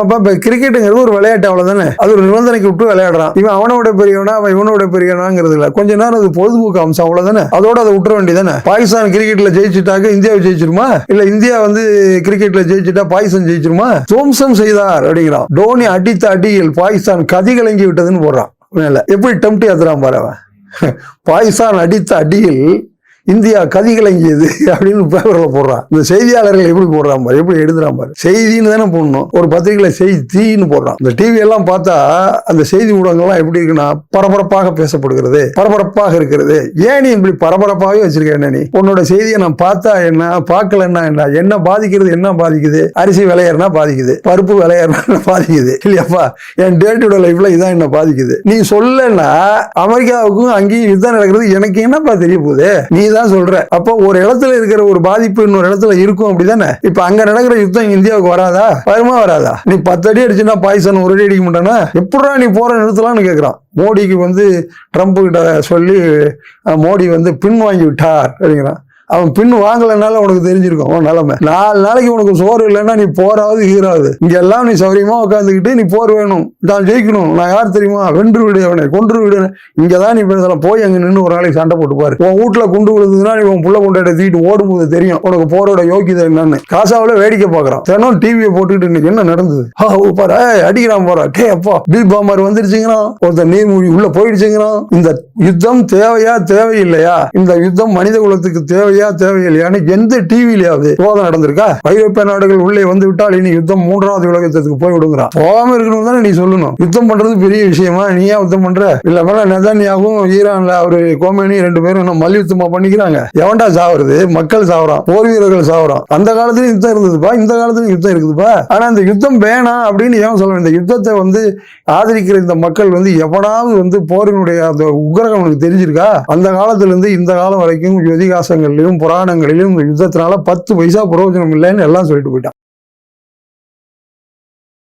அப்ப கிரிக்கெட்டுங்கிறது ஒரு விளையாட்டு, அவ்வளவுதானே. அது ஒரு நிபந்தனைக்கு விட்டு விளையாடுறான். இவன் அவனோட பெரியவனா அவன் இவனோட பெரியவனாங்கிறது இல்ல. கொஞ்ச நேரம் அது பொழுதுபோக்கு அம்சம், அவ்வளவுதானே. அதோட அதை விட்டுற வேண்டியதானே. பாகிஸ்தான் கிரிக்கெட்ல ஜெயிச்சுட்டாக்க இந்தியாவை ஜெயிச்சிருமா? இல்ல இந்தியா கிரிக்கெட்ல ஜெயிச்சுட்டா பாகிஸ்தான் ஜெயிச்சிருமா? துவம்சம் செய்தார் அப்படிங்கிறான். டோனி அடித்த அடியில் பாகிஸ்தான் கதிகலங்கி விட்டதுன்னு போடுறான் மேல. எப்படி டம்டி ஏத்துறான் பாரு அவன். பாகிஸ்தான் அடித்த அடியில் இந்தியா கதிகலங்கியது அப்படின்னு பேப்பர்ல போடுறான். இந்த செய்தியாளர்கள் எப்படி போடுறான் பாரு, எப்படி எழுதுறான் பாரு. செய்தின்னு தானே போடணும், ஒரு பத்திரிகையில செய்தின்னு போடுறான். இந்த டிவி எல்லாம் பார்த்தா அந்த செய்தி ஊடகங்கள்லாம் எப்படி இருக்குன்னா, பரபரப்பாக பேசப்படுகிறது, பரபரப்பாக இருக்கிறது. ஏன் நீ இப்படி பரபரப்பாகவே வச்சிருக்க? என்ன நீ உன்னோட செய்தியை நான் பார்த்தா என்ன, பார்க்கலன்னா என்ன, என்ன பாதிக்கிறது, என்ன பாதிக்குது? அரிசி விலையேறினா பாதிக்குது, பருப்பு விலையேறினா பாதிக்குது இல்லையாப்பா. என் டே டு டே லைஃப்ல இதான் என்ன பாதிக்குது. நீ சொல்லனா அமெரிக்காவுக்கும் அங்கேயும் இதுதான் நடக்கிறது, எனக்கு என்னப்பா தெரிய போகுது? நீ தான் சொல்ற. அப்போ ஒரு இடத்துல இருக்கிற ஒரு பாதிப்பு இன்னொரு இடத்துல இருக்கும், அப்படிதானே. இப்ப அங்க நடக்கிற யுத்தம் இந்தியாவுக்கு வராதா? வருமா வராதா? நீ 10 அடி அடிச்சுன்னா பாகிஸ்தான் ஒரு அடி அடிக்க மாட்டானா? எப்படா நீ போற நிறுத்தலாம்னு கேட்கிறான். மோடிக்கு ட்ரம்ப் கிட்ட சொல்லி மோடி பின் வாங்கி விட்டார் அப்படிங்கிறான். அவன் பின் வாங்கலனால உனக்கு தெரிஞ்சிருக்கும் உன் நிலைமை. 4 நாளைக்கு உனக்கு சோறு இல்லைன்னா நீ போராது ஈராது. இங்க எல்லாம் நீ சௌரியமா உட்காந்துக்கிட்டு நீ போர் வேணும், நான் ஜெயிக்கணும், நான் யார் தெரியுமா, வென்று விடு அவனை, கொன்று விடு, இங்கதான் நீ பேசலாம். போய் அங்க நின்று ஒரு நாளைக்கு சண்டை போட்டு பாரு. உன் வீட்டுல குண்டு விழுந்ததுன்னா நீ உன் புள்ள கொண்டாட தூக்கிட்டு ஓடும்போது தெரியும் உனக்கு போரோட யோக்கியதை என்னன்னு. காசாவில வேடிக்கை பாக்குறான். தினம் டிவியை போட்டுக்கிட்டு இன்னைக்கு என்ன நடந்தது பாரு, அடிக்கிறான் போறா. டே அப்பா, பீப் பாமர் வந்துருச்சுங்கிறான், ஒருத்தர் நீர்மூழ்கி உள்ள போயிடுச்சுங்கிறான். இந்த யுத்தம் தேவையா தேவையில்லையா? இந்த யுத்தம் மனித குலத்துக்கு தேவையா தேவையில்லையான்னு எந்த டிவியிலாவது விவாதம் நடந்திருக்கா? ஐரோப்பிய நாடுகள் உள்ளே வந்து விட்டால் இனி யுத்தம் 3வது உலகத்துக்கு போய் விடுங்கிறான். போகாம இருக்கணும் தானே நீ சொல்லணும். யுத்தம் பண்றது பெரிய விஷயமா? நீ ஏன் யுத்தம் பண்ற? இல்ல நெதன்யாகும் ஈரான்ல அவரு கோமேனி 2 பேரும் மல்யுத்தமா பண்ணிக்கிறாங்க. எவன்டா சாவுறது? மக்கள் சாவுறான், போர் வீரர்கள் சாவுறான். அந்த காலத்துலயும் யுத்தம் இருந்ததுப்பா, இந்த காலத்துலயும் யுத்தம் இருக்குதுப்பா. ஆனா இந்த யுத்தம் வேணாம் அப்படின்னு ஏன் சொல்லணும்? இந்த யுத்தத்தை ஆதரிக்கிற இந்த மக்கள் எவனாவது போரினுடைய அந்த உக்கிரகம் உனக்கு தெரிஞ்சிருக்கா? அந்த காலத்துல இருந்து இந்த காலம் வரைக்கும் இதிகாசங்கள்லயும் புராணங்களிலும் யுத்தத்தினால 10 பைசா பிரயோஜனம் இல்லைன்னு எல்லாம் சொல்லிட்டு போயிட்டான்.